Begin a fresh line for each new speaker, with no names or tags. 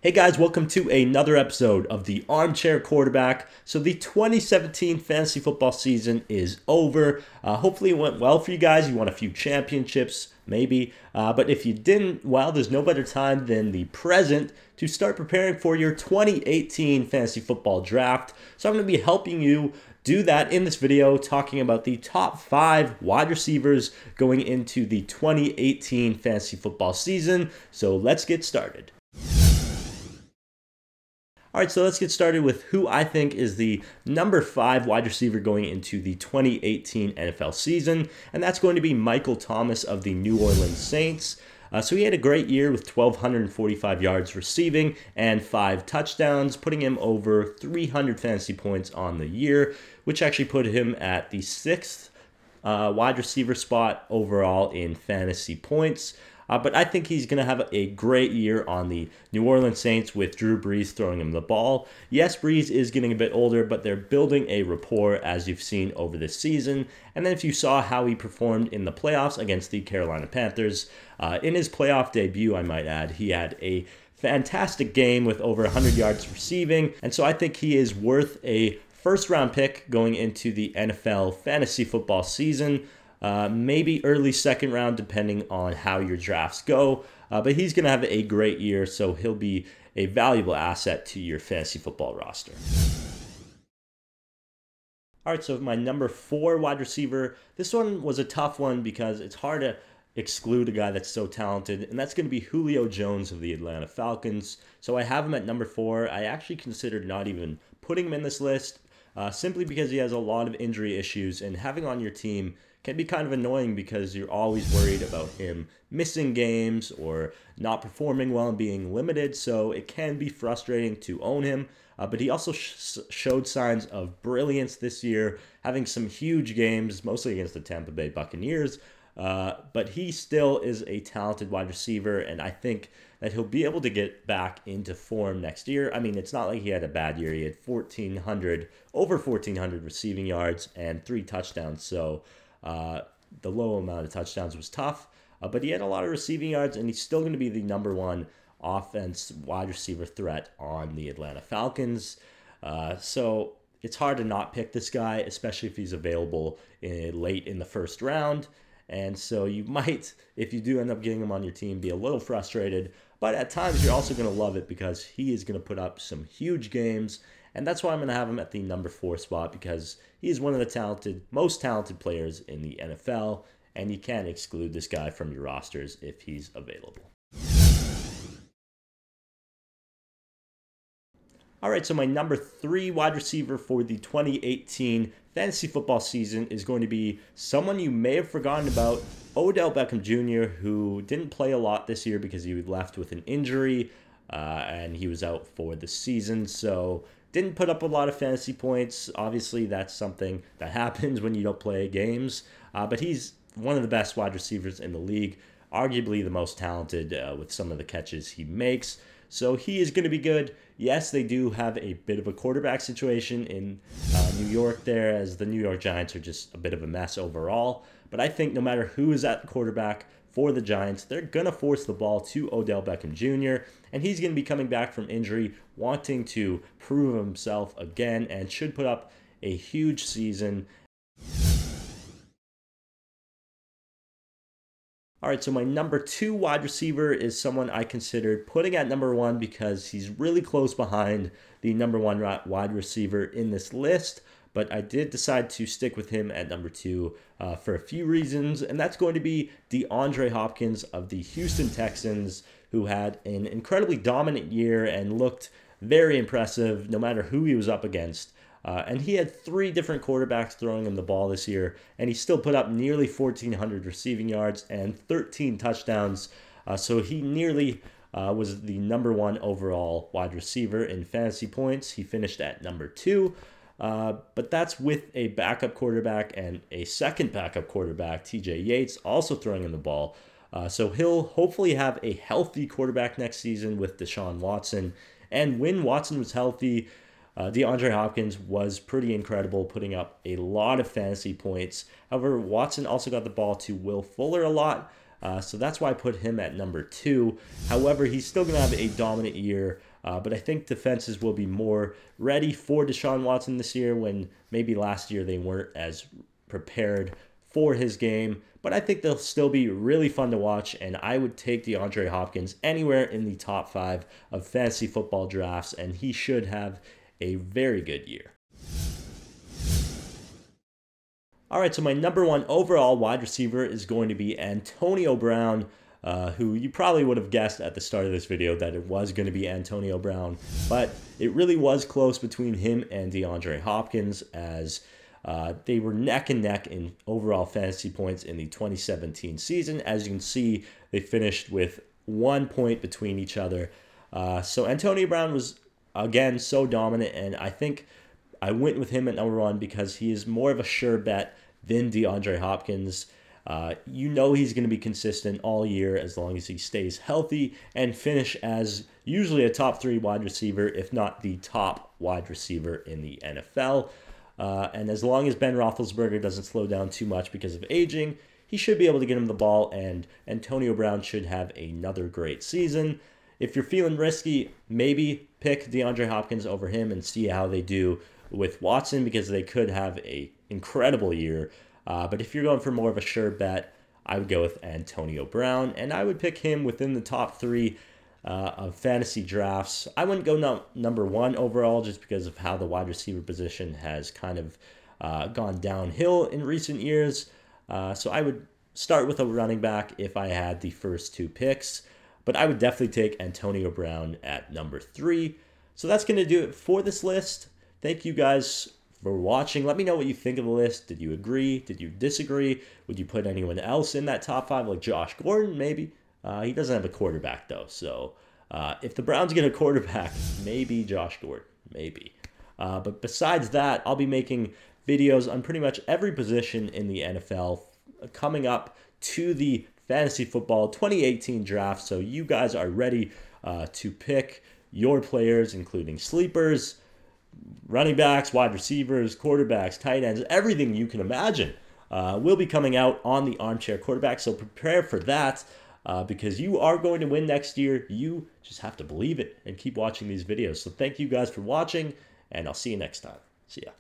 Hey guys, welcome to another episode of the Armchair Quarterback. So the 2017 fantasy football season is over. Hopefully it went well for you guys. You won a few championships, maybe. But if you didn't, well, there's no better time than the present to start preparing for your 2018 fantasy football draft. So I'm going to be helping you do that in this video, talking about the top 5 wide receivers going into the 2018 fantasy football season. So let's get started. All right, so let's get started with who I think is the number 5 wide receiver going into the 2018 NFL season, and that's going to be Michael Thomas of the New Orleans Saints. So he had a great year with 1,245 yards receiving and 5 touchdowns, putting him over 300 fantasy points on the year, which actually put him at the 6th wide receiver spot overall in fantasy points. But I think he's going to have a great year on the New Orleans Saints with Drew Brees throwing him the ball. Yes, Brees is getting a bit older, but they're building a rapport as you've seen over this season. And then if you saw how he performed in the playoffs against the Carolina Panthers, in his playoff debut, I might add, he had a fantastic game with over 100 yards receiving. And so I think he is worth a first-round pick going into the NFL fantasy football season. Maybe early second round, depending on how your drafts go. But he's going to have a great year, so he'll be a valuable asset to your fantasy football roster. All right, so my number 4 wide receiver. This one was a tough one because it's hard to exclude a guy that's so talented, and that's going to be Julio Jones of the Atlanta Falcons. So I have him at number 4. I actually considered not even putting him in this list, simply because he has a lot of injury issues, and having on your team can be kind of annoying because you're always worried about him missing games or not performing well and being limited, so it can be frustrating to own him. But he also showed signs of brilliance this year, having some huge games, mostly against the Tampa Bay Buccaneers. But he still is a talented wide receiver, and I think that he'll be able to get back into form next year. I mean, it's not like he had a bad year. He had over 1,400 receiving yards and 3 touchdowns, so the low amount of touchdowns was tough, but he had a lot of receiving yards, and he's still going to be the number 1 offense wide receiver threat on the Atlanta Falcons. So it's hard to not pick this guy, especially if he's available late in the first round. And so you might, if you do end up getting him on your team, be a little frustrated. But at times you're also going to love it because he is going to put up some huge games. And that's why I'm going to have him at the number 4 spot, because he's one of the most talented players in the NFL, and you can't exclude this guy from your rosters if he's available. All right, so my number 3 wide receiver for the 2018 fantasy football season is going to be someone you may have forgotten about, Odell Beckham Jr., who didn't play a lot this year because he left with an injury, and he was out for the season, so didn't put up a lot of fantasy points. Obviously, that's something that happens when you don't play games. But he's one of the best wide receivers in the league, arguably the most talented with some of the catches he makes. So he is going to be good. Yes, they do have a bit of a quarterback situation in New York there, as the New York Giants are just a bit of a mess overall. But I think no matter who is at quarterback for the Giants, they're going to force the ball to Odell Beckham Jr., and he's going to be coming back from injury, wanting to prove himself again, and should put up a huge season. All right, so my number 2 wide receiver is someone I considered putting at number 1 because he's really close behind the number 1 wide receiver in this list. But I did decide to stick with him at number 2 for a few reasons, and that's going to be DeAndre Hopkins of the Houston Texans, who had an incredibly dominant year and looked very impressive no matter who he was up against. And he had 3 different quarterbacks throwing him the ball this year, and he still put up nearly 1,400 receiving yards and 13 touchdowns. So he nearly was the number 1 overall wide receiver in fantasy points. He finished at number 2. But that's with a backup quarterback and a second backup quarterback, TJ Yates, also throwing him the ball. So he'll hopefully have a healthy quarterback next season with Deshaun Watson. And when Watson was healthy, DeAndre Hopkins was pretty incredible, putting up a lot of fantasy points. However, Watson also got the ball to Will Fuller a lot. So that's why I put him at number 2. However, he's still going to have a dominant year. But I think defenses will be more ready for Deshaun Watson this year, when maybe last year they weren't as prepared for his game. But I think they'll still be really fun to watch, and I would take DeAndre Hopkins anywhere in the top 5 of fantasy football drafts, and he should have a very good year. All right, so my number 1 overall wide receiver is going to be Antonio Brown, who you probably would have guessed at the start of this video that it was going to be Antonio Brown, but it really was close between him and DeAndre Hopkins, as they were neck and neck in overall fantasy points in the 2017 season. As you can see, they finished with 1 point between each other. So Antonio Brown was, again, so dominant, and I think I went with him at number 1 because he is more of a sure bet than DeAndre Hopkins. You know he's going to be consistent all year as long as he stays healthy and finish as usually a top 3 wide receiver, if not the top wide receiver in the NFL. And as long as Ben Roethlisberger doesn't slow down too much because of aging, he should be able to get him the ball, and Antonio Brown should have another great season. If you're feeling risky, maybe pick DeAndre Hopkins over him and see how they do with Watson, because they could have an incredible year. But if you're going for more of a sure bet, I would go with Antonio Brown, and I would pick him within the top 3 of fantasy drafts. I wouldn't go number 1 overall just because of how the wide receiver position has kind of gone downhill in recent years. So I would start with a running back if I had the first 2 picks, but I would definitely take Antonio Brown at number 3. So that's going to do it for this list. Thank you guys for watching. Let me know what you think of the list. Did you agree? Did you disagree? Would you put anyone else in that top 5, like Josh Gordon, maybe? He doesn't have a quarterback, though. So if the Browns get a quarterback, maybe Josh Gordon, maybe. But besides that, I'll be making videos on pretty much every position in the NFL coming up to the Fantasy Football 2018 draft. So you guys are ready to pick your players, including sleepers, running backs, wide receivers, quarterbacks, tight ends, everything you can imagine will be coming out on the Armchair Quarterback. So prepare for that because you are going to win next year. You just have to believe it and keep watching these videos. So thank you guys for watching, and I'll see you next time. See ya.